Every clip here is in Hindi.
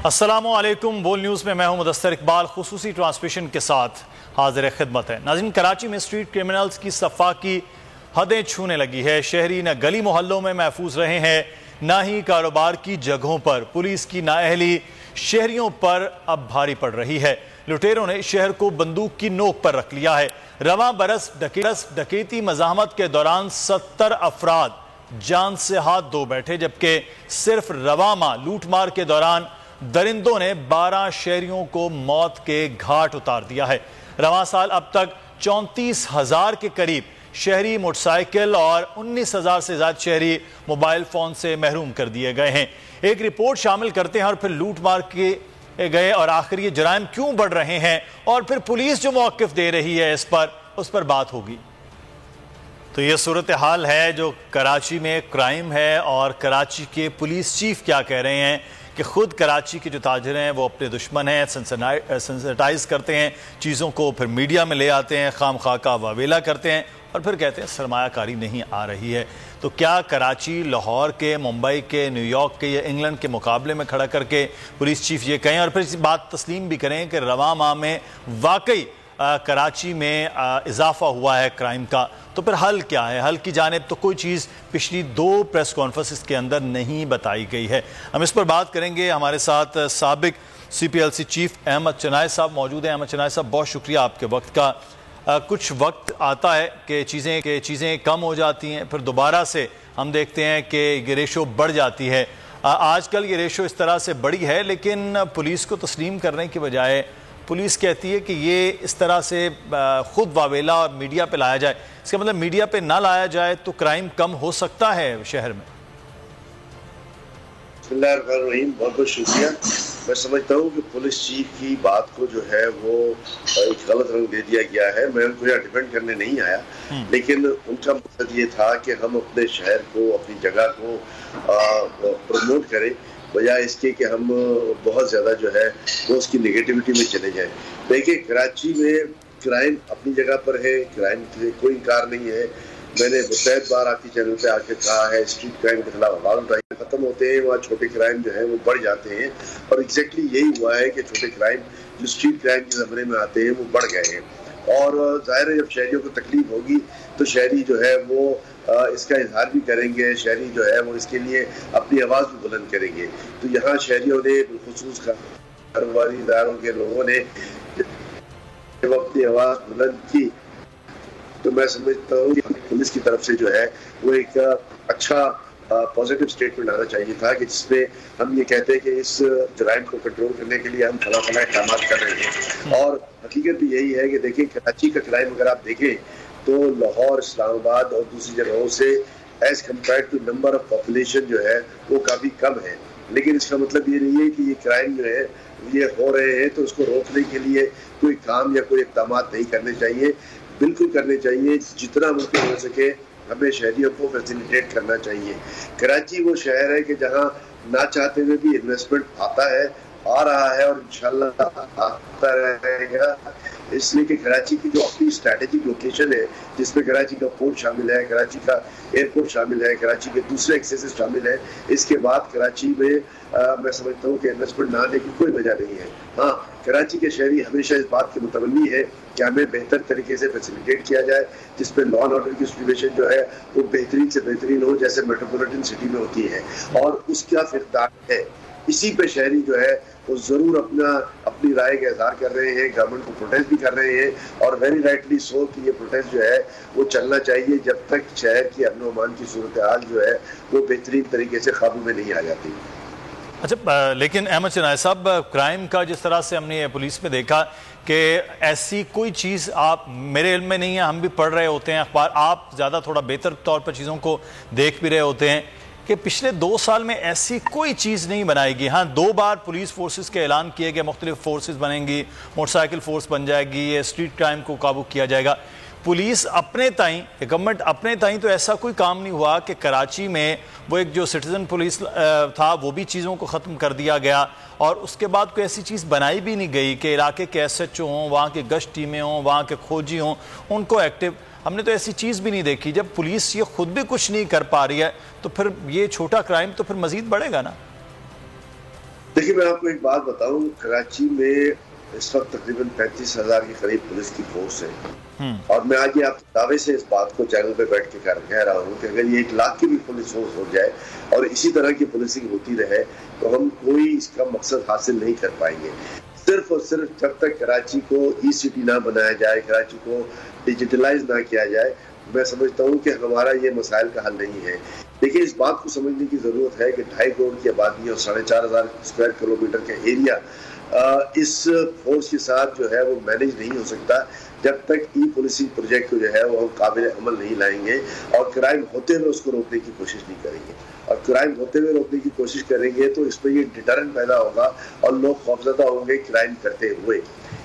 अस्सलामुअलैकुम। बोल न्यूज़ में मैं हूं मुदस्सिर इकबाल। खुसूसी ट्रांसमिशन के साथ हाजिर खिदमत है। नाज़रीन, कराची में स्ट्रीट क्रिमिनल्स की सफ़ा की हदें छूने लगी है। शहरी न गली मोहल्लों में महफूज रहे हैं, न ही कारोबार की जगहों पर। पुलिस की नाअहली शहरियों पर अब भारी पड़ रही है। लुटेरों ने शहर को बंदूक की नोक पर रख लिया है। रवां बरस डकैती मज़ाहमत के दौरान 70 अफराद जान से हाथ धो बैठे, जबकि सिर्फ रवां माह लूटमार के दौरान दरिंदों ने 12 शहरियों को मौत के घाट उतार दिया है। रवां साल अब तक 34,000 के करीब शहरी मोटरसाइकिल और 19,000 से ज्यादा शहरी मोबाइल फोन से महरूम कर दिए गए हैं। एक रिपोर्ट शामिल करते हैं और फिर लूट मार के गए और आखिर ये जराइम क्यों बढ़ रहे हैं और फिर पुलिस जो मौक़िफ़ दे रही है उस पर बात होगी। तो ये सूरत हाल है जो कराची में क्राइम है, और कराची के पुलिस चीफ क्या कह रहे हैं कि खुद कराची के जो ताजिर हैं वो अपने दुश्मन हैं, सेंसिटाइज करते हैं चीज़ों को, फिर मीडिया में ले आते हैं, खाम खा का वावेला करते हैं और फिर कहते हैं सरमायाकारी नहीं आ रही है। तो क्या कराची लाहौर के, मुंबई के, न्यूयॉर्क के या इंग्लैंड के मुकाबले में खड़ा करके पुलिस चीफ ये कहें और फिर इस बात तस्लीम भी करें कि रवां माह में वाकई कराची में इजाफा हुआ है क्राइम का, तो फिर हल क्या है? हल की जानिब तो कोई चीज़ पिछली 2 प्रेस कॉन्फ्रेंस के अंदर नहीं बताई गई है। हम इस पर बात करेंगे। हमारे साथ साबिक CPLC चीफ अहमद चनाय साहब मौजूद हैं। अहमद चनाय साहब, बहुत शुक्रिया आपके वक्त का। कुछ वक्त आता है कि चीज़ें कम हो जाती हैं, फिर दोबारा से हम देखते हैं कि ये रेशो बढ़ जाती है। आजकल ये रेशो इस तरह से बढ़ी है, लेकिन पुलिस को तस्लीम करने की बजाय पुलिस कहती है कि ये इस तरह से खुद वावेला और मीडिया पे लाया जाए। इसका मतलब मीडिया पे ना लाया जाए तो क्राइम कम हो सकता है शहर में। बिस्मिल्लाहिर्रहमानिर्रहीम, बहुत बहुत शुक्रिया। मैं समझता हूँ कि पुलिस चीफ की बात को जो है वो एक गलत रंग दे दिया गया है। मैं उनको यहाँ डिफेंड करने नहीं आया, लेकिन उनका मकसद ये था कि हम अपने शहर को, अपनी जगह को प्रमोट करें, बजाय इसके कि हम बहुत ज़्यादा जो है वो उसकी नेगेटिविटी में चले जाएं। देखिए, कराची में क्राइम अपनी जगह पर है, क्राइम से कोई इनकार नहीं है। मैंने बहुत बार आपके चैनल पे आके कहा है, स्ट्रीट क्राइम के खिलाफ आवाज़ उठाई। खत्म होते हैं वहाँ छोटे क्राइम जो है वो बढ़ जाते हैं, और एग्जैक्टली यही हुआ है कि छोटे क्राइम जो स्ट्रीट क्राइम के ज़माने में आते हैं वो बढ़ गए हैं। और जाहिर है, जब शहरियों को तकलीफ होगी तो शहरी जो है वो इसका इजहार भी करेंगे, शहरी जो है वो इसके लिए अपनी आवाज़ भी बुलंद करेंगे। तो यहाँ शहरियों ने, बिलखुसूस कारोबारी इदारों के लोगों ने जब अपनी आवाज़ बुलंद की, तो मैं समझता हूँ कि पुलिस की तरफ से जो है वो एक अच्छा पॉजिटिव स्टेटमेंट आना चाहिए था कि जिसमें हम ये कहते हैं कि इस जराइम को कंट्रोल करने के लिए हम फला इक़दाम कर रहे हैं। और हकीकत भी यही है कि देखिए, कराची का क्राइम अगर आप देखें तो लाहौर, इस्लामाबाद और दूसरी जगहों से as compare to number of population जो है वो काफ़ी कम है। लेकिन इसका मतलब ये नहीं है कि ये क्राइम जो है ये हो रहे हैं तो उसको रोकने के लिए कोई काम या कोई इक़दाम नहीं करने चाहिए। बिल्कुल करने चाहिए। जितना मुमकिन हो सके हमें शहरियों को फैसिलिटेट करना चाहिए। कराची वो शहर है कि जहाँ ना चाहते हुए भी इन्वेस्टमेंट आता है, आ रहा है और इंशाल्लाह आता रहेगा। इसलिए कि कराची की जो अपनी स्ट्रैटेजिक लोकेशन है, जिसमें कराची का पोर्ट शामिल है, कराची का एयरपोर्ट शामिल है, कराची के दूसरे एक्सेसेस शामिल है, इसके बाद कराची में मैं समझता हूँ कि इन्वेस्टमेंट ना आने की कोई वजह नहीं है। हाँ, कराची के शहरी हमेशा इस बात के मुतवल्ली है कि हमें बेहतर तरीके से फैसिलिटेट किया जाए, जिसमें लॉ एंड ऑर्डर की सिचुएशन जो है वो बेहतरीन से बेहतरीन हो, जैसे मेट्रोपॉलिटन सिटी में होती है, और उसका किरदार है। इसी पे शहरी जो है वो जरूर अपनी राय का इजहार कर रहे हैं, गवर्नमेंट को प्रोटेस्ट भी कर रहे हैं, और वेरी राइटली सो कि ये प्रोटेस्ट जो है वो चलना चाहिए जब तक शहर की अमन व अमान की सूरत हाल जो है वो बेहतरीन तरीके से काबू में नहीं आ जाती। अच्छा, लेकिन अहमद चनाय साहब, क्राइम का जिस तरह से हमने पुलिस में देखा कि ऐसी कोई चीज़ आप, मेरे इल्म में नहीं है, हम भी पढ़ रहे होते हैं अखबार, आप ज़्यादा थोड़ा बेहतर तौर पर चीज़ों को देख भी रहे होते हैं कि पिछले 2 साल में ऐसी कोई चीज़ नहीं बनाएगी। हाँ, 2 बार पुलिस फोर्सेस के ऐलान किए गए, मुख्तलिफ फोर्सेस बनेंगी, मोटरसाइकिल फोर्स बन जाएगी, ये स्ट्रीट क्राइम को काबू किया जाएगा। पुलिस अपने ताईं, गवर्नमेंट अपने ताईं तो ऐसा कोई काम नहीं हुआ कि कराची में वो एक जो सिटीजन पुलिस था वो भी चीज़ों को ख़त्म कर दिया गया, और उसके बाद कोई ऐसी चीज़ बनाई भी नहीं गई कि इलाके के SHO हों, वहाँ के गश्त टीमें हों, वहाँ के खोजी हों, उनको एक्टिव हमने तो ऐसी चीज़ भी नहीं देखी। जब पुलिस ये खुद भी कुछ नहीं कर पा रही है तो फिर ये छोटा क्राइम तो फिर मजीद बढ़ेगा ना। देखिए, मैं आपको एक बात बताऊं, कराची में इस वक्त तकरीबन 35,000 के करीब पुलिस की फोर्स है और मैं आज ये आपके दावे से इस बात को चैनल पे बैठ के कह रहा हूँ कि अगर ये 1 लाख की भी पुलिस फोर्स हो जाए और इसी तरह की पुलिसिंग होती रहे तो हम कोई इसका मकसद हासिल नहीं कर पाएंगे। सिर्फ और सिर्फ जब तक कराची को ई सिटी ना बनाया जाए, कराची को डिजिटलाइज ना किया जाए, मैं समझता हूँ कि हमारा ये मसाइल का हल नहीं है। देखिए, इस बात को समझने की जरूरत है कि 2.5 करोड़ की आबादी और 4,500 स्क्वायर किलोमीटर का एरिया इस फोर्स के साथ जो है वो मैनेज नहीं हो सकता जब तक ई पुलिसिंग प्रोजेक्ट को जो है वो हम काबिल अमल नहीं लाएंगे और क्राइम होते हुए उसको रोकने की कोशिश नहीं करेंगे। और क्राइम होते हुए रोकने की कोशिश करेंगे तो इसमें ये डिटरेंट पैदा होगा और लोग खौफजदा होंगे क्राइम करते हुए।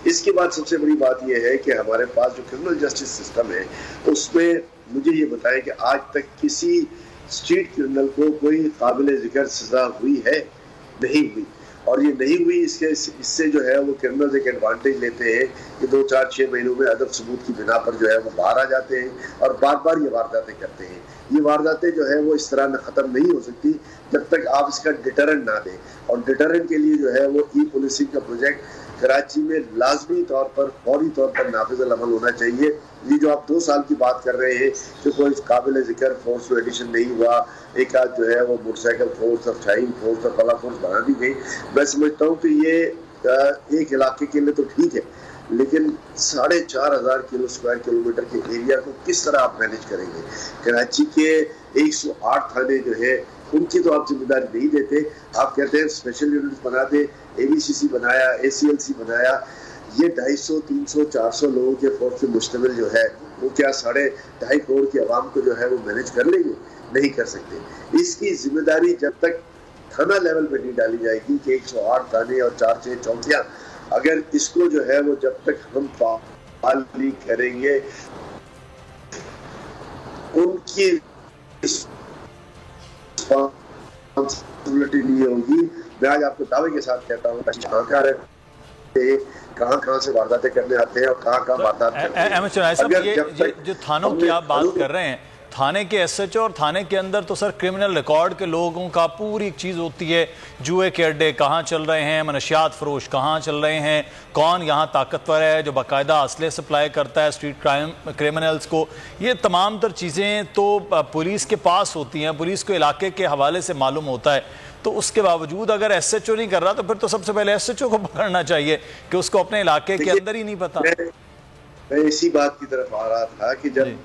इसके बाद सबसे बड़ी बात यह है कि हमारे पास जो क्रिमिनल जस्टिस सिस्टम है उसमें मुझे ये बताएं कि आज तक किसी स्ट्रीट क्रिमिनल को कोई काबिल जिक्र सजा हुई है? नहीं हुई। और ये नहीं हुई इससे जो है वो क्रिमिनल्स एक एडवांटेज लेते हैं कि 2, 4, 6 महीनों में अदब सबूत की बिना पर जो है वो बाहर आ जाते हैं और बार बार ये वारदातें करते हैं। ये वारदातें जो है वो इस तरह न खत्म नहीं हो सकती जब तक आप इसका डिटरेंट ना दें। और डिटरेंट के लिए जो है वो ई पुलिसिंग का प्रोजेक्ट कराची में लाजमी तौर पर फौरी तौर पर नाफिज अमल होना चाहिए। ये जो आप 2 साल की बात कर रहे हैं कि कोई काबिल जिक्र फोर्स में एडिशन नहीं हुआ, एक आध जो है वो मोटरसाइकिल फोर्स और शाहीन फोर्स और फला फोर्स बना दी गई, मैं समझता हूँ कि ये एक इलाके के लिए तो ठीक है, लेकिन 4,500 स्क्वायर किलोमीटर के एरिया को किस तरह आप मैनेज करेंगे? कराची के 108 थाने जो है उनकी तो आप जिम्मेदारी नहीं देते। आप कहते हैं स्पेशल यूनिट बना दे, ABCC बनाया, ACLC बनाया। ये 250, 300, 400 लोगों के फोर्स पे मुश्तमिल जो है वो क्या 2.5 करोड़ की आवाम को जो है वो मैनेज कर लेंगे? नहीं कर सकते। इसकी जिम्मेदारी जब तक थाना लेवल पे नहीं डाली जाएगी कि 108 थाने और 4-6 चौकियां, अगर इसको जो है वो जब तक हम पाल नहीं करेंगे उनकी रिस्पॉन्सिबिलिटी नहीं होगी। मैं आज आपको दावे के साथ कहता हूँ कहाँ से वारदातें करने आते हैं और कहाँ वारदात करते हैं। जो थानों की आप बात कर रहे हैं, थाने के SHO और थाने के अंदर तो सर क्रिमिनल रिकॉर्ड के लोगों का पूरी एक चीज़ होती है, जुए के अड्डे कहाँ चल रहे हैं, मनशियात फरोश कहाँ चल रहे हैं, कौन यहाँ ताकतवर है जो बाकायदा असले सप्लाई करता है स्ट्रीट क्रिमिनल्स को। ये तमाम तर चीज़ें तो पुलिस के पास होती हैं, पुलिस को इलाके के हवाले से मालूम होता है। तो उसके बावजूद अगर SHO नहीं कर रहा तो फिर तो सबसे पहले SHO को पकड़ना चाहिए कि उसको अपने इलाके के अंदर ही नहीं पता। मैं इसी बात की तरफ आ रहा था कि जब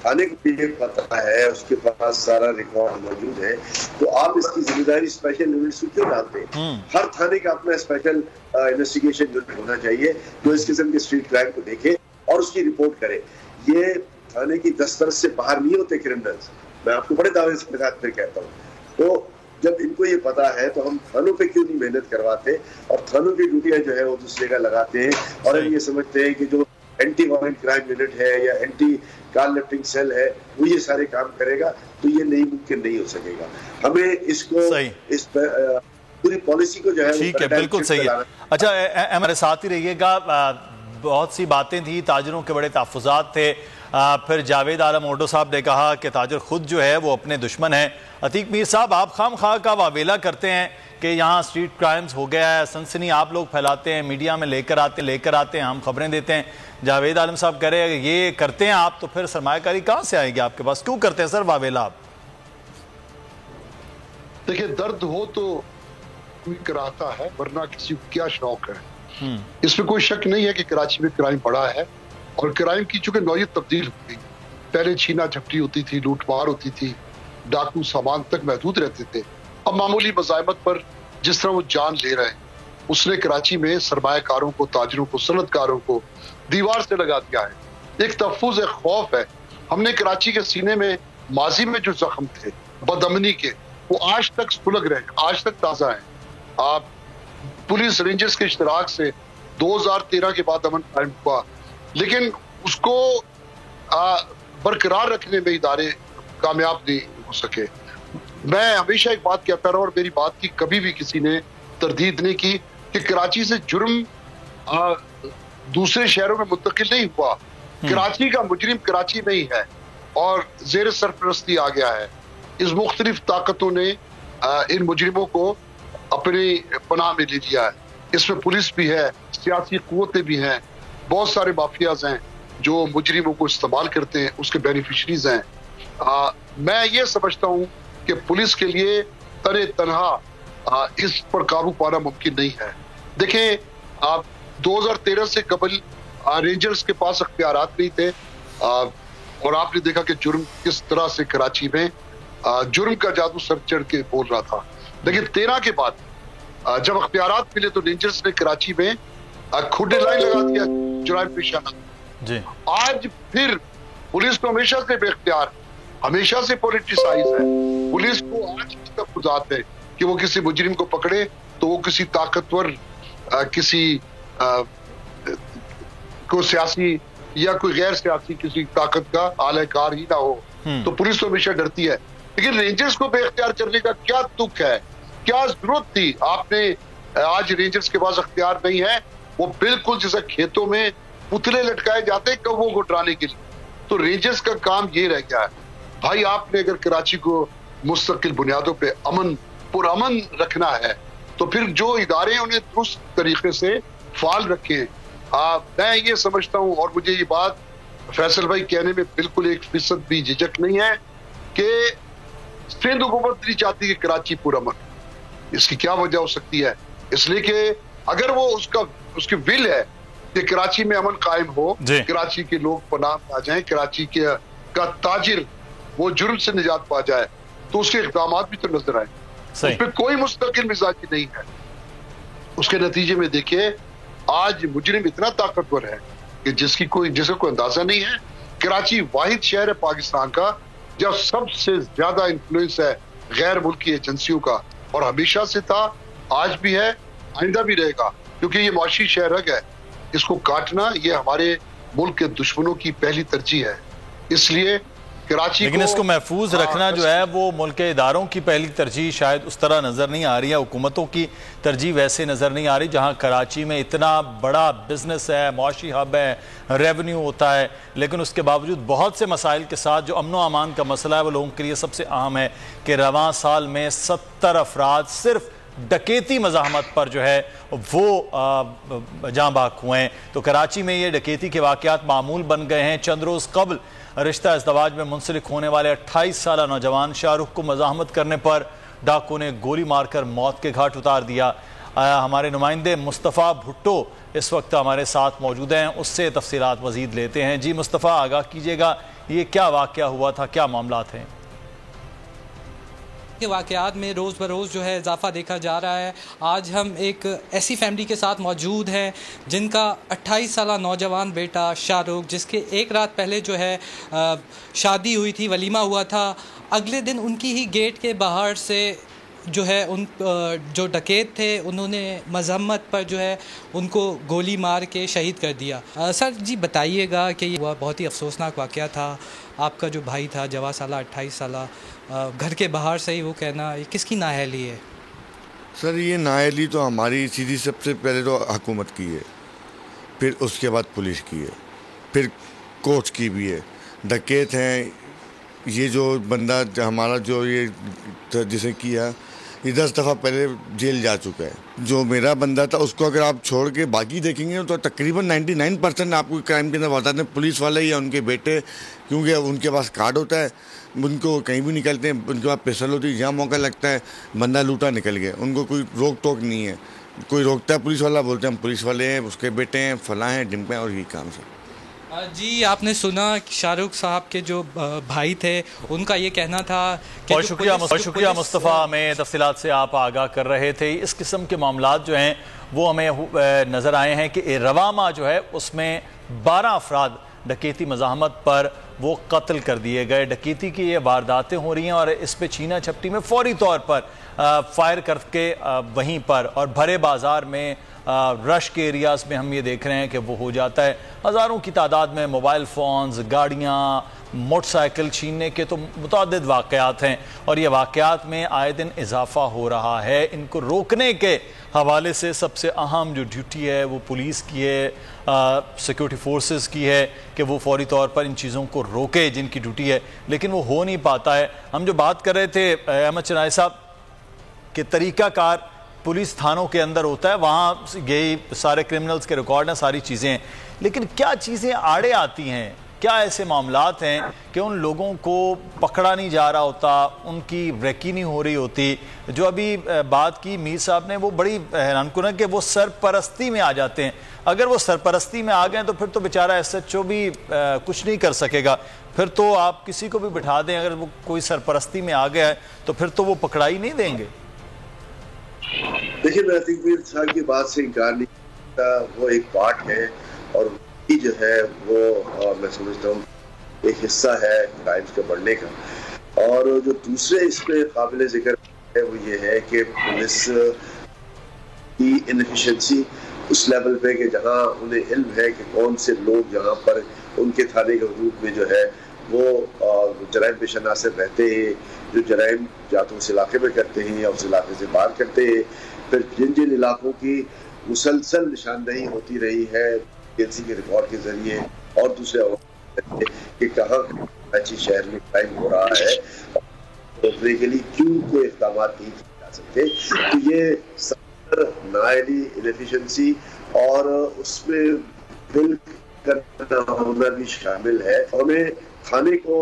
थाने को भी पता है, उसके पास सारा रिकॉर्ड मौजूद है, तो आप इसकी जिम्मेदारी स्पेशल यूनिट्स को क्यों डालते हैं? हर थाने का अपना स्पेशल इन्वेस्टिगेशन यूनिट होना चाहिए जो इस किस्म के स्ट्रीट क्राइम को देखे और उसकी रिपोर्ट करे। ये थाने की दस्तरस से बाहर नहीं होते क्रिमिनल्स, मैं आपको बड़े दावे के साथ फिर कहता हूँ। तो जब इनको ये पता है तो हम थानों पे क्यों नहीं मेहनत करवाते और थानों की ड्यूटियां जो है वो दूसरी जगह लगाते हैं और हम ये समझते हैं कि जो एंटी वायलेंट क्राइम यूनिट है या एंटी कार लिफ्टिंग सेल है वो ये सारे काम करेगा, तो ये नहीं मुमकिन नहीं हो सकेगा। हमें इसको इस पूरी पॉलिसी को जो है ठीक है, बिल्कुल सही है। अच्छा, हमारे साथ ही रहिएगा। बहुत सी बातें थी, ताजरों के बड़े तहफ़्फ़ुज़ात थे। फिर जावेद आलम ओडो साहब ने कहा कि ताजर खुद जो है वो अपने दुश्मन है। अतीक मीर साहब, आप खाम खा का वावेला करते हैं कि यहाँ स्ट्रीट क्राइम्स हो गया है, सनसनी आप लोग फैलाते हैं, मीडिया में लेकर आते हैं, हम खबरें देते हैं। जावेद आलम साहब कह रहे हैं ये करते हैं आप, तो फिर सरमायाकारी कहाँ से आएगी आपके पास? क्यों करते हैं सर वावेला आप? देखिए, दर्द हो तो कोई कराता है, वरना किसी को क्या शौक है। इसमें कोई शक नहीं है कि कराची में क्राइम बढ़ा है और क्राइम की चूंकि नौयत तब्दील हो गई। पहले छीना झपटी होती थी, लूटमार होती थी, डाकू सामान तक महदूद रहते थे। अब मामूली मज़ाहमत पर जिस तरह वो जान ले रहे हैं, उसने कराची में सरमायाकारों को, ताजरों को, सनतकारों को दीवार से लगा दिया है। एक तहफ़्फ़ुज़, एक खौफ है। हमने कराची के सीने में माजी में जो जख्म थे बदअमनी के, वो आज तक सुलग रहे, आज तक ताज़ा है। आप पुलिस रेंजर्स के इश्तराक से 2013 के बाद अमन कायम हुआ, लेकिन उसको बरकरार रखने में इदारे कामयाब नहीं हो सके। मैं हमेशा एक बात कहता रहा और मेरी बात की कभी भी किसी ने तरदीद नहीं की कि कराची से जुर्म दूसरे शहरों में मुंतकिल नहीं हुआ। कराची का मुजरिम कराची में ही है और जेर सरपरस्ती आ गया है। इस मुख्तलिफ ताकतों ने इन मुजरिमों को अपनी पनाह में ले लिया है। इसमें पुलिस भी है, सियासी कुव्वतें भी हैं, बहुत सारे माफियाज हैं जो मुजरिमों को इस्तेमाल करते हैं, उसके बेनिफिशरीज हैं। मैं ये समझता हूँ कि पुलिस के लिए तने तनहा इस पर काबू पाना मुमकिन नहीं है। देखें, 2013 से कबल रेंजर्स के पास अख्तियारात नहीं थे, और आपने देखा कि जुर्म किस तरह से कराची में जुर्म का जादू सर चढ़ के बोल रहा था। लेकिन 13 के बाद जब अख्तियारात मिले तो रेंजर्स ने कराची में खुदे लाइन लगा दिया जुराइम पेशाना जी। आज फिर पुलिस को हमेशा से बेख्तियार, हमेशा से पॉलिटिसाइज है। पुलिस को आज तक गुजात है कि वो किसी मुजरिम को पकड़े तो वो किसी ताकतवर किसी को सियासी या कोई गैर सियासी किसी ताकत का आलाकार ही ना हो, तो पुलिस तो हमेशा डरती है। लेकिन रेंजर्स को बेख्तियार करने का क्या तुक है, क्या जरूरत थी? आपने आज रेंजर्स के पास अख्तियार नहीं है, वो बिल्कुल जैसे खेतों में पुतले लटकाए जाते हैं कौवों को डराने के लिए, तो रेंजर्स का काम ये रह गया है। भाई, आपने अगर कराची को मुस्तकिल बुनियादों पे पुरअमन रखना है तो फिर जो इदारे उन्हें दुरुस्त तरीके से फाल रखें। मैं ये समझता हूँ, और मुझे ये बात फैसल भाई कहने में बिल्कुल 1% भी झिझक नहीं है कि सिंध हुकूमत नहीं चाहती कि कराची पुरअमन। इसकी क्या वजह हो सकती है? इसलिए कि अगर वो उसकी विल है कि कराची में अमन कायम हो, कराची के लोग पनाह पा जाएं, कराची का ताजिर वो जुर्म से निजात पा जाए, तो उसके इक़दाम भी तो नजर आए। उसमें कोई मुस्तकिल मिजाजी नहीं है। उसके नतीजे में देखिए, आज मुजरिम इतना ताकतवर है कि जिसे कोई अंदाजा नहीं है। कराची वाहिद शहर है पाकिस्तान का जब सबसे ज्यादा इन्फ्लुएंस है गैर मुल्की एजेंसियों का, और हमेशा से था, आज भी है, आइंदा भी रहेगा, क्योंकि ये मुआशी शहरक है। इसको काटना ये हमारे मुल्क के दुश्मनों की पहली तरजीह है। इसलिए कराची, लेकिन इसको महफूज रखना जो है वो मुल्क के इदारों की पहली तरजीह शायद उस तरह नज़र नहीं आ रही है। हुकूमतों की तरजीह वैसे नज़र नहीं आ रही। जहाँ कराची में इतना बड़ा बिजनेस है, मुआशी हब है, रेवेन्यू होता है, लेकिन उसके बावजूद बहुत से मसाइल के साथ जो अमन व अमान का मसला है वो लोगों के लिए सबसे अहम है कि रवां साल में 70 अफराद सिर्फ डकैती मज़ाहमत पर जो है वो जाँ बाक हुए हैं। तो कराची में ये डकैती के वाक़यात मामूल बन गए हैं। चंद रोज़ कबल रिश्ता इज़्दवाज में मुंसलिक होने वाले 28 साल नौजवान शाहरुख को मज़ाहमत करने पर डाकू ने गोली मारकर मौत के घाट उतार दिया। हमारे नुमाइंदे मुस्तफ़ा भुट्टो इस वक्त हमारे साथ मौजूद हैं, उससे तफसीलात मज़ीद लेते हैं। जी मुस्तफ़ा, आगाह कीजिएगा, ये क्या वाक़या हुआ था, क्या मामलात हैं? के वाक़यात में रोज़ बरोज़ जो है इजाफ़ा देखा जा रहा है। आज हम एक ऐसी फैमिली के साथ मौजूद हैं जिनका 28 साल नौजवान बेटा शाहरुख, जिसके एक रात पहले जो है शादी हुई थी, वलीमा हुआ था, अगले दिन उनकी ही गेट के बाहर से जो है जो डकैत थे उन्होंने मज़म्मत पर जो है उनको गोली मार के शहीद कर दिया। सर जी बताइएगा कि ये बहुत ही अफसोसनाक वाक़या था। आपका जो भाई था जवान साला 28 साल, घर के बाहर से ही वो कहना, ये किसकी नाअहली है? सर ये नाअहली तो हमारी सीधी सबसे पहले तो हुकूमत की है, फिर उसके बाद पुलिस की है, फिर कोर्ट की भी है। डकैत हैं, ये जो बंदा हमारा जो ये जिसे किया ये 10 दफ़ा पहले जेल जा चुका है। जो मेरा बंदा था उसको अगर आप छोड़ के बाकी देखेंगे तो तकरीबन 99% आपको क्राइम के अंदर बताते हैं पुलिस वाले या उनके बेटे, क्योंकि उनके पास कार्ड होता है, उनको कहीं भी निकलते हैं, उनके पास पिस्टल होती है, जहाँ मौका लगता है बंदा लूटा निकल गया, उनको कोई रोक टोक नहीं है। कोई रोकता है पुलिस वाला, बोलते हैं हम पुलिस वाले हैं, उसके बेटे हैं, फलां हैं, ढिमके हैं, और यही काम से। जी आपने सुना कि शाहरुख साहब के जो भाई थे उनका ये कहना था कि बहुत शुक्रिया मुस्तफ़ा, हमें तफसीलात से आप आगाह कर रहे थे। इस किस्म के मामलात जो हैं वो हमें नज़र आए हैं कि रवामा जो है उसमें 12 अफराद डकैती मज़ाहमत पर वो कत्ल कर दिए गए। डकैती की ये वारदातें हो रही हैं और इस पे छीना झपटी में फौरी तौर पर फायर करके वहीं पर और भरे बाज़ार में रश के एरियाज़ में हम ये देख रहे हैं कि वो हो जाता है। हज़ारों की तादाद में मोबाइल फ़ोन्स, गाड़ियाँ, मोटरसाइकिल छीनने के तो मुतअद्दिद वाक़यात हैं और ये वाक़यात में आए दिन इजाफ़ा हो रहा है। इनको रोकने के हवाले से सबसे अहम जो ड्यूटी है वो पुलिस की है, सिक्योरिटी फोर्सेस की है कि वो फौरी तौर पर इन चीज़ों को रोके, जिनकी ड्यूटी है, लेकिन वो हो नहीं पाता है। हम जो बात कर रहे थे अहमद चनाई साहब के तरीक़ाकार पुलिस थानों के अंदर होता है, वहाँ यही सारे क्रिमिनल्स के रिकॉर्ड हैं, सारी चीज़ें हैं, लेकिन क्या चीज़ें आड़े आती हैं, क्या ऐसे मामलात हैं कि उन लोगों को पकड़ा नहीं जा रहा होता, उनकी रेकी नहीं हो रही होती। जो अभी बात की मीर साहब ने वो बड़ी हैरानकुन है कि वो सरपरस्ती में आ जाते हैं। अगर वो सरपरस्ती में आ गए तो फिर तो बेचारा SHO भी कुछ नहीं कर सकेगा, फिर तो आप किसी को भी बिठा दें, अगर वो कोई सरपरस्ती में आ गया है तो फिर तो वो पकड़ाई नहीं देंगे। देखिए, मैं मीर साहब की बात से इनकार नहीं करता, वो एक पार्ट है और जो है वो मैं समझता हूँ एक हिस्सा है क्राइम्स के बढ़ने का। और जो दूसरे इसमें काबिल जिक्र है वो ये है कि पुलिस की इनएफिशिएंसी उस लेवल पे कि जहाँ उन्हें इल्म है कि कौन से लोग यहाँ पर उनके थाने के हदूद में जो है वो जराइम पेशा नासिर रहते हैं, जो जराइम या तो उस इलाके में करते हैं या उस इलाके से बाहर करते हैं, फिर जिन जिन इलाकों की मुसलसल निशानदेही होती रही है एजेंसी के रिकॉर्ड के जरिए और दूसरे कि कहाँ कराची शहर में क्राइम हो रहा है, रोकने के लिए क्यों कोई इक़दाम नहीं किए जा सकते। तो ये नाअहली, इनएफिशिएंसी और उसमें बिल करना होना भी शामिल है। हमें थाने को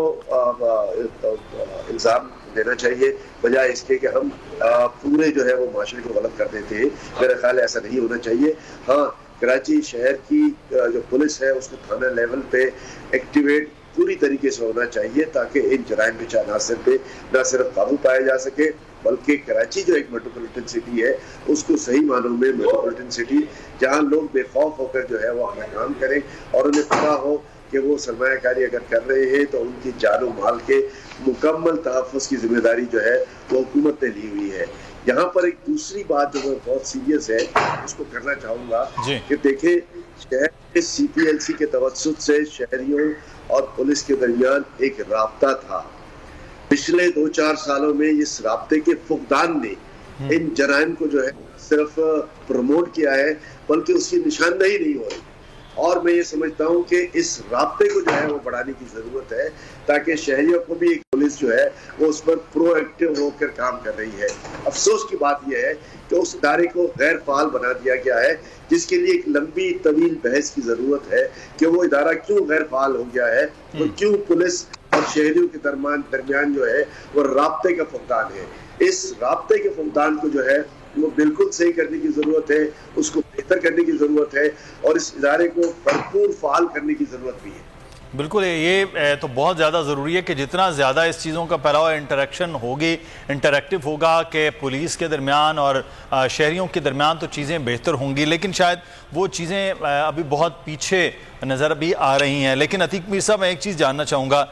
इल्जाम देना चाहिए बजाय इसके कि हम पूरे जो है वो माशरे को गलत कर देते हैं। मेरा ख्याल ऐसा नहीं होना चाहिए। हाँ, कराची शहर की जो पुलिस है उसको थाना लेवल पे एक्टिवेट पूरी तरीके से होना चाहिए ताकि इन जराइम पेशा अनासर पे न सिर्फ काबू पाया जा सके बल्कि कराची जो एक मेट्रोपॉलिटन सिटी है उसको सही मानों में मेट्रोपॉलिटन सिटी जहां लोग बेखौफ होकर जो है वो अपना काम करें और उन्हें पता हो कि वो सरमायाकारी अगर कर रहे हैं तो उनकी जान और माल के मुकम्मल तहफ़्फ़ुज़ की जिम्मेदारी जो है वो हुकूमत ने ली हुई है। यहाँ पर एक दूसरी बात जो बहुत सीरियस है उसको करना चाहूँगा कि देखें, शहर के CPLC के तवज्जुद से शहरियों और पुलिस के दरमियान एक राब्ता था। पिछले 2-4 सालों में इस राब्ते के फुकदान ने इन जराइम को जो है सिर्फ प्रमोट किया है बल्कि उसकी निशानदेही नहीं हो रही। और मैं ये समझता हूँ कि इस राब्ते को जो है वो बढ़ाने की जरूरत है ताकि शहरियों को भी एक पुलिस जो है वो उस पर प्रोएक्टिव होकर काम कर रही है। अफसोस की बात यह है कि उस इदारे को गैर फाल बना दिया गया है जिसके लिए एक लंबी तवील बहस की जरूरत है कि वो इदारा क्यों गैर फाल हो गया है और क्यों पुलिस और शहरियों के दरमियान जो है वो राब्ते का फुकदान है। इस राब्ते के फुकदान को जो है वो बिल्कुल सही करने की जरूरत है, उसको बेहतर करने की जरूरत है और इस इदारे को भरपूर फाल करने की जरूरत भी है। बिल्कुल, ये तो बहुत ज़्यादा ज़रूरी है कि जितना ज़्यादा इस चीज़ों का फैलाव इंटरेक्शन होगी, इंटरेक्टिव होगा कि पुलिस के दरमियान और शहरियों के दरमियान तो चीज़ें बेहतर होंगी, लेकिन शायद वो चीज़ें अभी बहुत पीछे नज़र भी आ रही हैं। लेकिन अतीक मीर साहब, मैं एक चीज़ जानना चाहूँगा,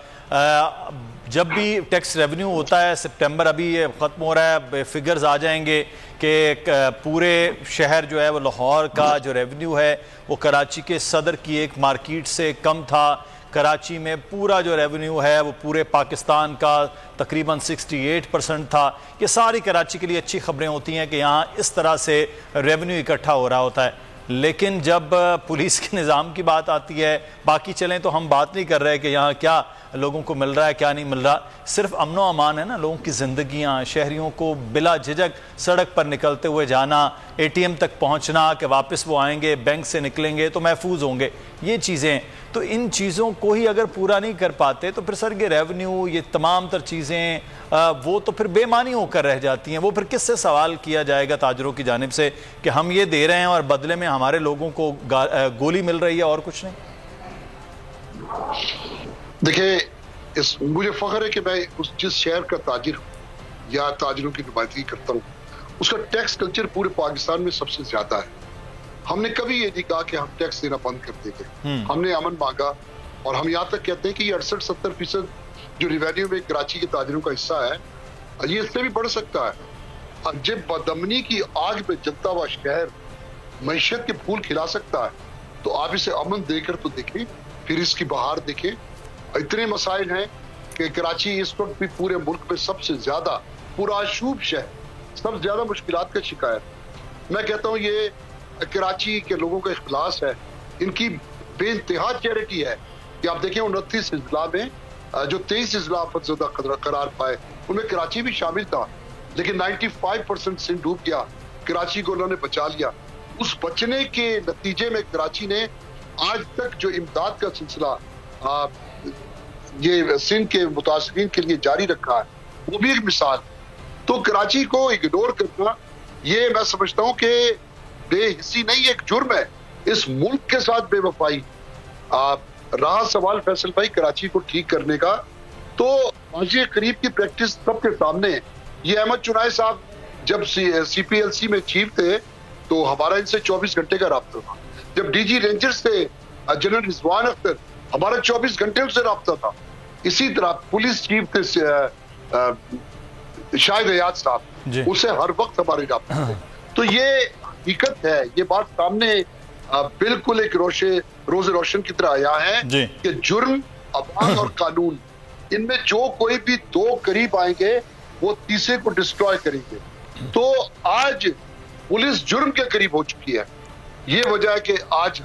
जब भी टैक्स रेवेन्यू होता है, सितंबर अभी ख़त्म हो रहा है, फिगर्स आ जाएंगे कि पूरे शहर जो है वो लाहौर का जो रेवेन्यू है वो कराची के सदर की एक मार्केट से कम था। कराची में पूरा जो रेवेन्यू है वो पूरे पाकिस्तान का तकरीबन 68% था। ये सारी कराची के लिए अच्छी खबरें होती हैं कि यहाँ इस तरह से रेवेन्यू इकट्ठा हो रहा होता है, लेकिन जब पुलिस के निज़ाम की बात आती है, बाकी चलें तो हम बात नहीं कर रहे कि यहाँ क्या लोगों को मिल रहा है क्या नहीं मिल रहा, सिर्फ अमनो अमान है ना, लोगों की ज़िंदगियाँ, शहरियों को बिला झिझक सड़क पर निकलते हुए जाना, ATM तक पहुँचना कि वापस वो आएंगे, बैंक से निकलेंगे तो महफूज होंगे, ये चीज़ें। तो इन चीज़ों को ही अगर पूरा नहीं कर पाते तो फिर सर ये रेवेन्यू, ये तमाम तर चीज़ें वो तो फिर बेमानी होकर रह जाती हैं। वो फिर किससे सवाल किया जाएगा ताजरों की जानिब से कि हम ये दे रहे हैं और बदले में हमारे लोगों को गोली मिल रही है और कुछ नहीं। देखिए, मुझे फख्र है कि मैं जिस शहर का ताजिर हूँ या ताजिरों की नुमाइंदगी करता हूँ उसका टैक्स कल्चर पूरे पाकिस्तान में सबसे ज्यादा है। हमने कभी ये नहीं कहा कि हम टैक्स देना बंद कर देंगे। हमने अमन मांगा और हम यहाँ तक कहते हैं कि 68-70% जो रिवेन्यू में कराची के ताजिरों का हिस्सा है ये इससे भी बढ़ सकता है। अब जब बदअमनी की आग में जलता हुआ शहर मैशत के फूल खिला सकता है तो आप इसे अमन देकर तो देखें, फिर इसकी बहार देखें। इतने मसाइल हैं कि कराची इस वक्त भी पूरे मुल्क में सबसे ज्यादा पुराशूब शहर, सबसे ज्यादा मुश्किलात का शिकार है। मैं कहता हूँ ये कराची के लोगों का इखलास है, इनकी बेइंतहा चैरिटी है कि आप देखें 29 अजला में जो 23 अजला आफतज़दा करार पाए उनमें कराची भी शामिल था, लेकिन 95% सिंध डूब गया कराची को उन्होंने बचा लिया। उस बचने के नतीजे में कराची ने आज तक जो इमदाद का सिलसिला ये सिंध के मुतासिरीन के लिए जारी रखा है, वो भी एक मिसाल। तो कराची को इग्नोर करना, ये मैं समझता हूं कि बेहिस्सी नहीं, एक जुर्म है इस मुल्क के साथ बेवफाई। रहा सवाल फैसल भाई कराची को ठीक करने का, तो माजी करीब की प्रैक्टिस सबके सामने है। ये अहमद चुनाई साहब जब CPLC में चीफ थे तो हमारा इनसे 24 घंटे का राब्ता था। जब DG रेंजर्स थे जनरल रिजवान अख्तर, हमारा 24 घंटे उनसे राब्ता था। इसी तरह पुलिस चीफ थे शाहिद हयात साहब, उससे हर वक्त हमारे राब्ता थे। तो ये हकीकत है, ये बात सामने बिल्कुल एक रोज़ रोशन की तरह आया है कि जुर्म, अवाम और कानून, इनमें जो कोई भी दो करीब आएंगे वो तीसरे को डिस्ट्रॉय करेंगे। तो आज पुलिस जुर्म के करीब हो चुकी है। ये वजह है कि आज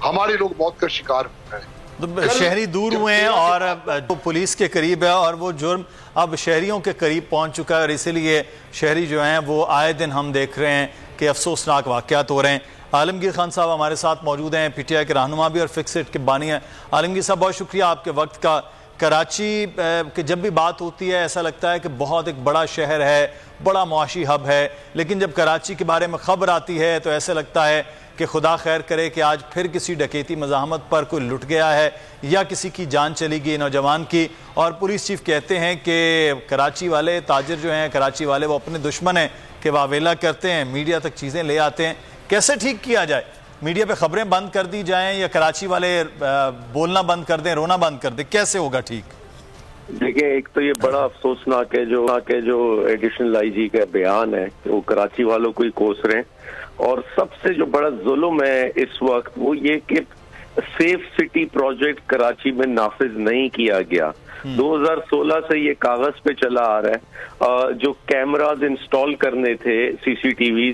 हमारे लोग मौत का शिकार हो रहे हैं। तो शहरी दूर हुए हैं और जो पुलिस के करीब है और वो जुर्म अब शहरियों के करीब पहुंच चुका है, और इसीलिए शहरी जो हैं वो आए दिन हम देख रहे हैं कि अफसोसनाक वाक़यात हो रहे हैं। आलमगीर खान साहब हमारे साथ मौजूद हैं, PTI के रहनुमा भी और फिक्सिट के बानी हैं। आलमगीर साहब, बहुत शुक्रिया आपके वक्त का। कराची की जब भी बात होती है ऐसा लगता है कि बहुत एक बड़ा शहर है, बड़ा मुआशी हब है, लेकिन जब कराची के बारे में खबर आती है तो ऐसा लगता है कि खुदा खैर करे कि आज फिर किसी डकैती मज़ाहमत पर कोई लुट गया है या किसी की जान चली गई नौजवान की। और पुलिस चीफ कहते हैं कि कराची वाले ताजिर जो हैं, कराची वाले वो अपने दुश्मन हैं कि वावेला करते हैं, मीडिया तक चीज़ें ले आते हैं। कैसे ठीक किया जाए? मीडिया पे खबरें बंद कर दी जाएं या कराची वाले बोलना बंद कर दें, रोना बंद कर दें? कैसे होगा ठीक? देखिए, एक तो ये बड़ा अफसोसनाक है जो एडिशनल IG का बयान है, वो कराची वालों को ही कोस रहे हैं। और सबसे जो बड़ा जुल्म है इस वक्त वो ये कि सेफ सिटी प्रोजेक्ट कराची में नाफिज नहीं किया गया। 2016 से ये कागज पे चला आ रहा है। जो कैमराज इंस्टॉल करने थे, CCTV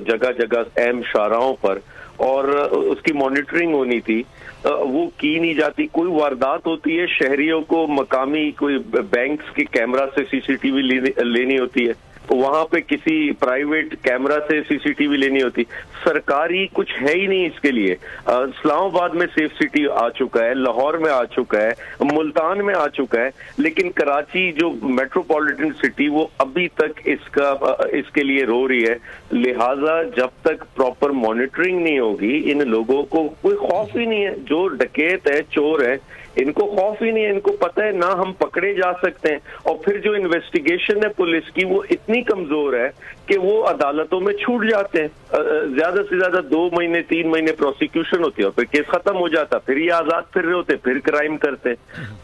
जगह जगह अहम शाहराहों पर, और उसकी मॉनिटरिंग होनी थी, वो की नहीं जाती। कोई वारदात होती है, शहरियों को मकामी कोई बैंक्स के कैमरा से CCTV लेनी होती है, वहां पे किसी प्राइवेट कैमरा से CCTV लेनी होती। सरकारी कुछ है ही नहीं इसके लिए। इस्लामाबाद में सेफ सिटी आ चुका है, लाहौर में आ चुका है, मुल्तान में आ चुका है, लेकिन कराची जो मेट्रोपॉलिटन सिटी वो अभी तक इसके लिए रो रही है। लिहाजा जब तक प्रॉपर मॉनिटरिंग नहीं होगी, इन लोगों को कोई खौफ ही नहीं है। जो डकैत है, चोर है, इनको खौफ ही नहीं है। इनको पता है ना हम पकड़े जा सकते हैं। और फिर जो इन्वेस्टिगेशन है पुलिस की, वो इतनी कमजोर है कि वो अदालतों में छूट जाते हैं। ज्यादा से ज्यादा 2 महीने 3 महीने प्रोसिक्यूशन होती है और फिर केस खत्म हो जाता, फिर ये आजाद फिर रहे होते, फिर क्राइम करते।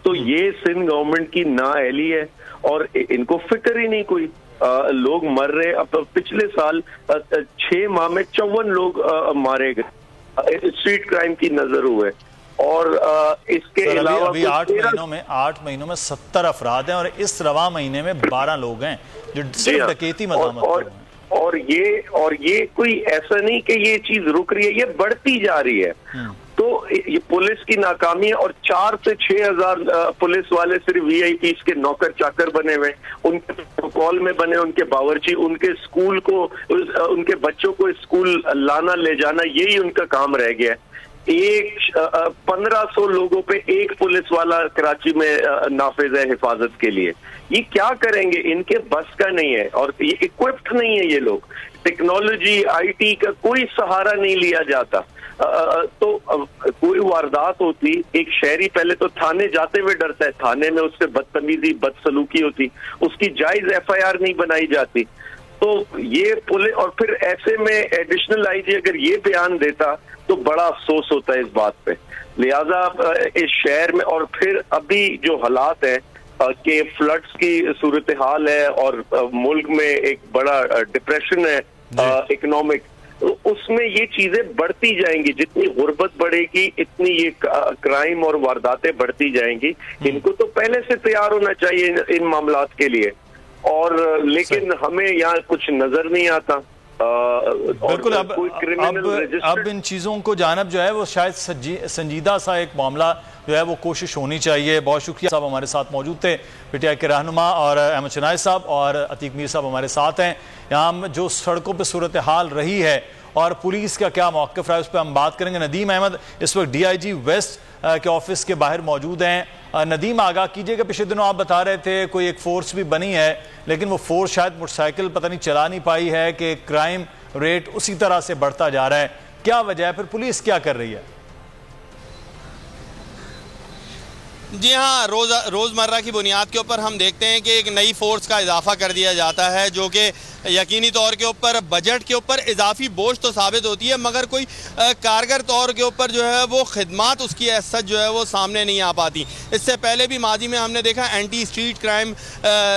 तो ये सिंध गवर्नमेंट की नाअहली है और इनको फिक्र ही नहीं कोई। लोग मर रहे। अब पिछले साल 6 माह में 54 लोग मारे गए, स्ट्रीट क्राइम की नजर हुए। और इसके अलावा अभी 8 महीनों में 70 अफराद हैं और इस रवा महीने में 12 लोग हैं जो सिर्फ डकैती मज़ाहमत कर रहे हैं। और ये कोई ऐसा नहीं कि ये चीज रुक रही है, ये बढ़ती जा रही है। तो ये पुलिस की नाकामी है। और 4 से 6 हजार पुलिस वाले सिर्फ VIPs के नौकर चाकर बने हुए, उनके प्रोटोकॉल में बने, उनके बावर्ची, उनके स्कूल को, उनके बच्चों को स्कूल लाना ले जाना, यही उनका काम रह गया है। 1500 लोगों पे एक पुलिस वाला कराची में नाफिज है हिफाजत के लिए। ये क्या करेंगे? इनके बस का नहीं है और ये इक्विप्ड नहीं है। ये लोग टेक्नोलॉजी IT का कोई सहारा नहीं लिया जाता। तो कोई वारदात होती, एक शहरी पहले तो थाने जाते हुए डरता है, थाने में उससे बदतमीजी बदसलूकी होती, उसकी जायज FIR नहीं बनाई जाती। तो ये पुलिस, और फिर ऐसे में एडिशनल IG अगर ये बयान देता तो बड़ा अफसोस होता है इस बात पे। लिहाजा इस शहर में, और फिर अभी जो हालात है कि फ्लड्स की सूरत हाल है और मुल्क में एक बड़ा डिप्रेशन है इकोनॉमिक, उसमें ये चीजें बढ़ती जाएंगी। जितनी गुर्बत बढ़ेगी इतनी ये क्राइम और वारदातें बढ़ती जाएंगी। इनको तो पहले से तैयार होना चाहिए इन मामलात के लिए, और लेकिन हमें यहाँ कुछ नजर नहीं आता। बिल्कुल। अब इन चीज़ों को जानब जो है वो शायद संजीदा सा एक मामला जो है वो कोशिश होनी चाहिए। बहुत शुक्रिया साहब, हमारे साथ मौजूद थे पीटीआई के रहनुमा और अहमद शनाई साहब और अतीक मीर साहब हमारे साथ हैं। यहाँ जो सड़कों पर सूरत हाल रही है और पुलिस का क्या मौक़िफ़ रहा है उस पर हम बात करेंगे। नदीम अहमद इस वक्त DIG वेस्ट के ऑफिस के बाहर मौजूद हैं। नदीम, आगाह कीजिएगा, पिछले दिनों आप बता रहे थे कोई एक फोर्स भी बनी है, लेकिन वो फोर्स शायद मोटरसाइकिल पता नहीं चला नहीं पाई है कि क्राइम रेट उसी तरह से बढ़ता जा रहा है। क्या वजह है, फिर पुलिस क्या कर रही है? जी हाँ, रोज़मर्रा की बुनियाद के ऊपर हम देखते हैं कि एक नई फोर्स का इजाफा कर दिया जाता है, जो कि यकीनी तौर के ऊपर बजट के ऊपर इजाफी बोझ तो साबित होती है, मगर कोई कारगर तौर के ऊपर जो है वो खिदमात उसकी सच जो है वो सामने नहीं आ पाती। इससे पहले भी माजी में हमने देखा anti street crime,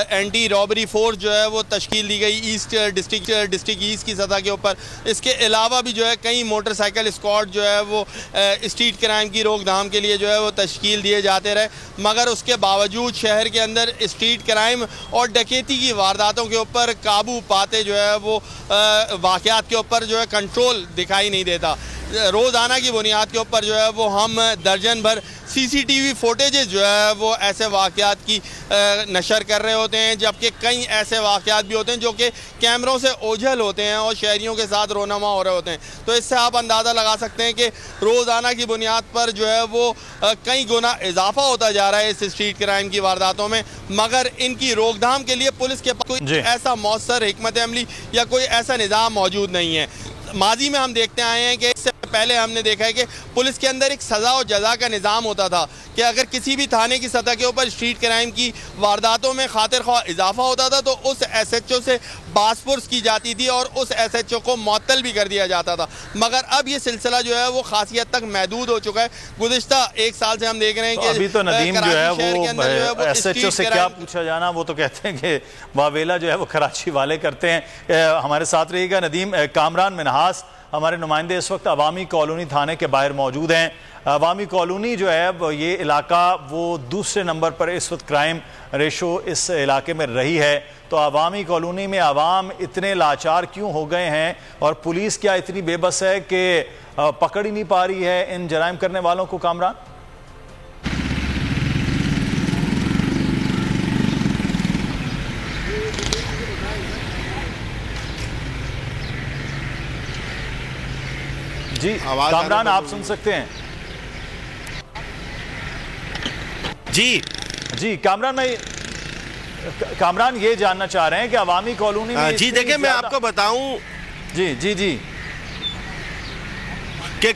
anti robbery force जो है वो तश्कील दी गई ईस्ट डिस्ट्रिक्ट ईस्ट की सतह के ऊपर। इसके अलावा भी जो है कई मोटरसाइकिल स्क्वाड जो है वो स्ट्रीट क्राइम की रोकथाम के लिए जो है वो तश्कील दिए जाते रहे, मगर उसके बावजूद शहर के अंदर स्ट्रीट क्राइम और डकैती की वारदातों के ऊपर काबू पाते जो है वो वाक़यात के ऊपर जो है कंट्रोल दिखाई नहीं देता। रोज़ाना की बुनियाद के ऊपर जो है वो हम दर्जन भर CCTV फुटेजेस जो है वो ऐसे वाक़यात की नशर कर रहे होते हैं, जबकि कई ऐसे वाक़यात भी होते हैं जो कि कैमरों से ओझल होते हैं और शहरियों के साथ रोनमा हो रहे होते हैं। तो इससे आप अंदाज़ा लगा सकते हैं कि रोज़ाना की बुनियाद पर जो है वो कई गुना इजाफा होता जा रहा है इस स्ट्रीट क्राइम की वारदातों में, मगर इनकी रोकथाम के लिए पुलिस के पास कोई ऐसा मौसर हिकमत अमली या कोई ऐसा निज़ाम मौजूद नहीं है। माजी में हम देखते आए हैं कि इससे पहले हमने देखा है कि पुलिस के अंदर एक सज़ा और जज़ा का निज़ाम होता था कि अगर किसी भी थाने की सतह के ऊपर स्ट्रीट क्राइम की वारदातों में खातिर ख्वाह इजाफा होता था तो उस SHO से बासपुर्स की जाती थी और उस SHO को मुअत्तल भी कर दिया जाता था, मगर अब ये सिलसिला जो है वो खासी हद तक महदूद हो चुका है। गुज़िश्ता एक साल से हम देख रहे हैं कि अभी तो नदीम जो है वो SHO से क्या पूछा जाना, वो तो कहते हैं कि वावेला जो है वो कराची वाले करते हैं। हमारे साथ रहिएगा नदीम। कामरान मिनहास हमारे नुमाइंदे इस वक्त अवामी कॉलोनी थाने के बाहर मौजूद हैं। अवामी कॉलोनी जो है ये इलाका वो दूसरे नंबर पर इस वक्त क्राइम रेशो इस इलाके में रही है, तो अवामी कॉलोनी में आवाम इतने लाचार क्यों हो गए हैं और पुलिस क्या इतनी बेबस है कि पकड़ ही नहीं पा रही है इन जराइम करने वालों को? कामरान, जी कामरान आप सुन सकते हैं? जी कामरान ये जानना चाह रहे हैं कि अवामी कॉलोनी में जी देखिए मैं आपको बताऊं जी कि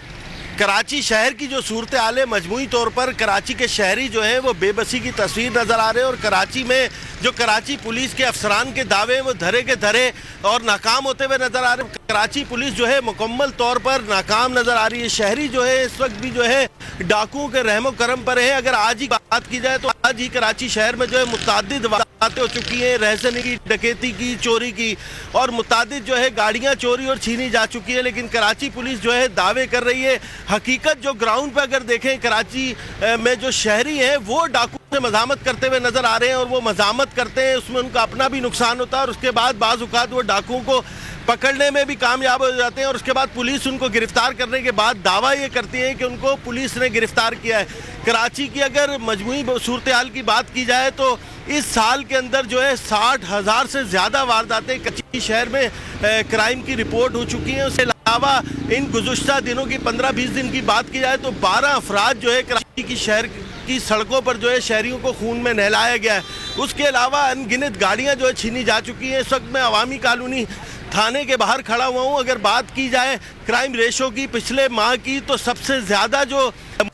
कराची शहर की जो सूरत हाल है, मजमूई तौर पर कराची के शहरी जो है वो बेबसी की तस्वीर नज़र आ रहे हैं और कराची में जो कराची पुलिस के अफसरान के दावे वो धरे के धरे और नाकाम होते हुए नज़र आ रहे हैं। कराची पुलिस जो है मुकम्मल तौर पर नाकाम नज़र आ रही है। शहरी जो है इस वक्त भी जो है डाकुओं के रहमो करम पर है। अगर आज ही बात की जाए तो आज ही कराची शहर में जो है मुतअद्दिद वारदातें हो चुकी हैं, रहसनी की, डकैती की, चोरी की और मुतअद्दिद जो है गाड़ियाँ चोरी और छीनी जा चुकी है। लेकिन कराची पुलिस जो है दावे कर रही है, हकीकत जो ग्राउंड पर अगर देखें कराची में जो शहरी हैं वो डाकू से मज़ामत करते हुए नज़र आ रहे हैं और वो मज़ामत करते हैं, उसमें उनका अपना भी नुकसान होता है और उसके बाद बाज़ औक़ात वो डाकुओं को पकड़ने में भी कामयाब हो जाते हैं और उसके बाद पुलिस उनको गिरफ्तार करने के बाद दावा ये करती है कि उनको पुलिस ने गिरफ्तार किया है। कराची की अगर मजमूई सूरत हाल की बात की जाए तो इस साल के अंदर जो है 60,000 से ज़्यादा वारदातें कराची शहर में क्राइम की रिपोर्ट हो चुकी हैं। उसके अलावा इन गुज़श्ता दिनों की 15-20 दिन की बात की जाए तो 12 अफराद जो है कराची की शहर की सड़कों पर जो है शहरियों को खून में नहलाया गया है। उसके अलावा अनगिनत गाड़ियाँ जो है छीनी जा चुकी हैं। इस वक्त मैं अवामी कॉलोनी थाने के बाहर खड़ा हुआ हूँ। अगर बात की जाए क्राइम रेशो की पिछले माह की तो सबसे ज़्यादा जो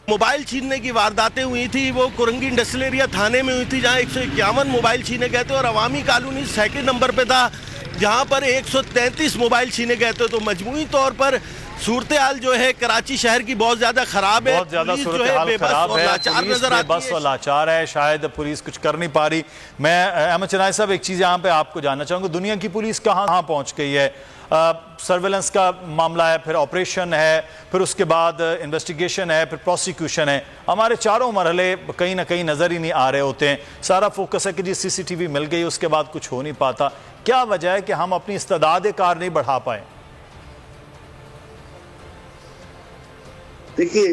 मोबाइल छीनने की वारदातें हुई थी वो कुरंगी इंडस्ट्रियल एरिया थाने में हुई थी, जहाँ 151 मोबाइल छीने गए थे और अवामी कॉलोनी सेकंड नंबर पे था जहाँ पर 133 मोबाइल छीने गए थे। तो मजमूई तौर पर सूरत हाल जो है कराची शहर की बहुत ज्यादा खराब है, बहुत ज्यादा सूरत हाल खराब है, पुलिस बेबस और लाचार है, शायद पुलिस कुछ कर नहीं पा रही। मैं अहमद शनाई साहब एक चीज़ यहाँ पे आपको जानना चाहूँगा, दुनिया की पुलिस कहाँ पहुँच गई है? सर्वेलेंस का मामला है, फिर ऑपरेशन है, फिर उसके बाद इन्वेस्टिगेशन है, फिर प्रोसिक्यूशन है। हमारे चारों मरहले कहीं ना कहीं नज़र ही नहीं आ रहे होते हैं। सारा फोकस है कि जी CCTV मिल गई, उसके बाद कुछ हो नहीं पाता। क्या वजह है कि हम अपनी इस्तेदाद कार नहीं बढ़ा पाए? देखिए,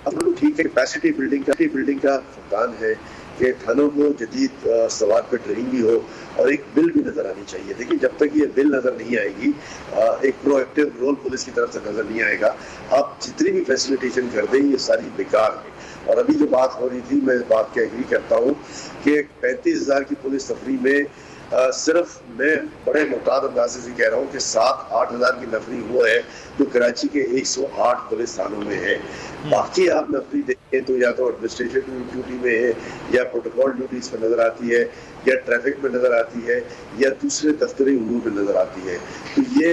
अब ठीक है, कैपेसिटी बिल्डिंग का फुकदान है कि थानों को जदीद सवाल पर ट्रेनिंग भी हो और एक बिल भी नजर आनी चाहिए। देखिए, जब तक ये बिल नजर नहीं आएगी, एक प्रोएक्टिव रोल पुलिस की तरफ से नजर नहीं आएगा, आप जितनी भी फैसिलिटेशन कर दें ये सारी बेकार है। और अभी जो बात हो रही थी, मैं इस बात के एग्री करता हूँ कि 35,000 की पुलिस तफरी में सिर्फ मैं बड़े मुताद अंदाजे से कह रहा हूँ कि 7-8 हज़ार की नफरी वो है जो कराची के 108 पुलिस थानों में है। बाकी आप नफरी देखें तो या तो एडमिनिस्ट्रेटिव ड्यूटी में है, या प्रोटोकॉल ड्यूटीज पर नजर आती है, या ट्रैफिक में नजर आती है, या दूसरे दफ्तरी उमूर में नजर आती है। तो ये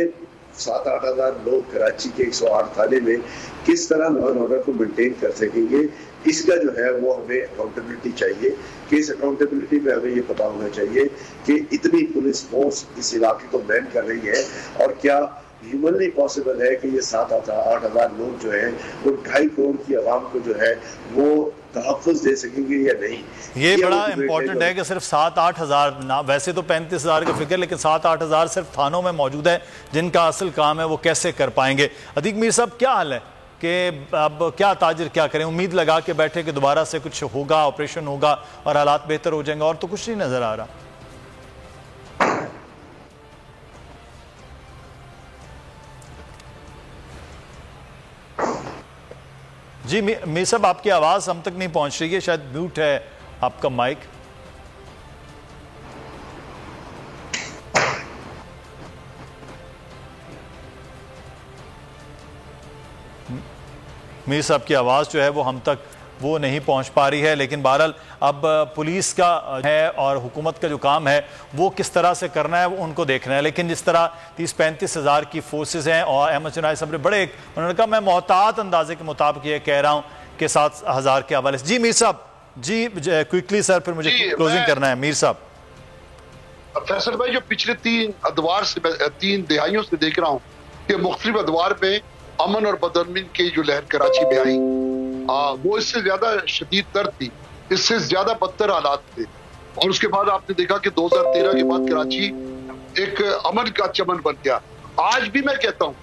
7-8 हज़ार लोग कराची के 108 थाने में किस तरह लॉ एंड ऑर्डर को मेंटेन कर सकेंगे, इसका जो है वो हमें अकाउंटेबिलिटी चाहिए। कि इस अकाउंटेबिलिटी में हमें ये पता होना चाहिए कि इतनी पुलिस फोर्स इस इलाके को मैन कर रही है, और क्या ह्यूमनली पॉसिबल है कि ये 7-8 हज़ार लोग जो है वो 2.5 करोड़ की आवाम को जो है वो तहफ़्फ़ुज़ दे सकेंगे या नहीं। ये बड़ा इंपॉर्टेंट है कि सिर्फ 7-8 हज़ार ना, वैसे तो 35,000 का फिक्र, लेकिन 7-8 हज़ार सिर्फ थानों में मौजूद है जिनका असल काम है वो कैसे कर पाएंगे। अतीक मीर साहब, क्या हाल है कि अब क्या ताजिर क्या करें? उम्मीद लगा के बैठे कि दोबारा से कुछ होगा, ऑपरेशन होगा और हालात बेहतर हो जाएंगे, और तो कुछ नहीं नजर आ रहा। जी मीर साहब, आपकी आवाज हम तक नहीं पहुंच रही है, शायद म्यूट है आपका माइक। मीर साहब की आवाज़ जो है वो हम तक वो नहीं पहुंच पा रही है, लेकिन बहरहाल अब पुलिस का है और हुकूमत का जो काम है वो किस तरह से करना है वो उनको देखना है। लेकिन जिस तरह 30-35 हज़ार की फोर्सेज हैं, और अहमद चुनाई साहब ने बड़े, उन्होंने कहा मैं मोहतात अंदाजे के मुताबिक ये कह रहा हूँ कि 7 हज़ार के हवाले से। जी मीर साहब, जी क्विकली सर, फिर मुझे क्लोजिंग करना है। मीर साहब, फैसल भाई, जो पिछले 3 दिहाइयों से देख रहा हूँ कि मुख्तलिफ अदवार में अमन और बदअमनी की जो लहर कराची में आई, वो इससे ज्यादा शदीद तर थी, इससे ज्यादा बदतर हालात थे। और उसके बाद आपने देखा कि 2013 के बाद कराची एक अमन का चमन बन गया। आज भी मैं कहता हूँ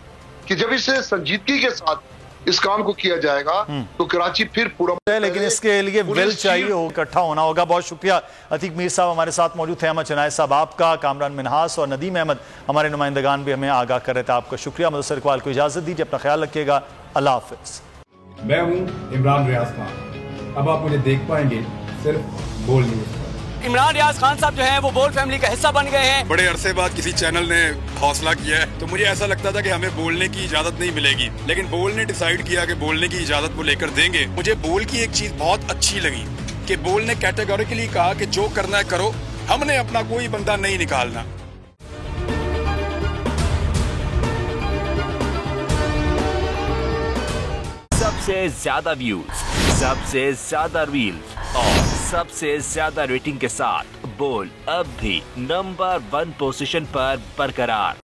कि जब इसे संजीदगी के साथ इस काम को किया जाएगा तो कराची फिर पूरा, लेकिन इसके लिए विल चाहिए, इकट्ठा होना होगा। बहुत शुक्रिया अतीक मीर साहब हमारे साथ मौजूद थे। अहमद चुनाई साहब आपका, कामरान मिनहास और नदीम अहमद हमारे नुमाइंदगान भी हमें आगाह कर रहे थे। आपका शुक्रिया। मुदस्सिर इकबाल को इजाजत दीजिए, अपना ख्याल रखिएगा। अल्लाह हाफिज। मैं हूँ इमरान रियाज खान। अब आप मुझे देख पाएंगे सिर्फ बोल न्यूज़। इमरान रियाज खान साहब जो हैं वो बोल फैमिली का हिस्सा बन गए हैं। बड़े अरसे बाद किसी चैनल ने हौसला किया है, तो मुझे ऐसा लगता था कि हमें बोलने की इजाजत नहीं मिलेगी, लेकिन बोल ने डिसाइड किया कि बोलने की इजाजत वो लेकर देंगे। मुझे बोल की एक चीज बहुत अच्छी लगी कि बोल ने कैटेगोरिकली कहा कि जो करना है करो, हमने अपना कोई बंदा नहीं निकालना। सबसे ज्यादा व्यूज, सबसे ज्यादा रील्स और सबसे ज्यादा रेटिंग के साथ बोल अब भी नंबर 1 पोजीशन पर बरकरार।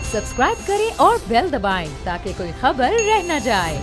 सब्सक्राइब करें और बेल दबाएं ताकि कोई खबर रह न जाए।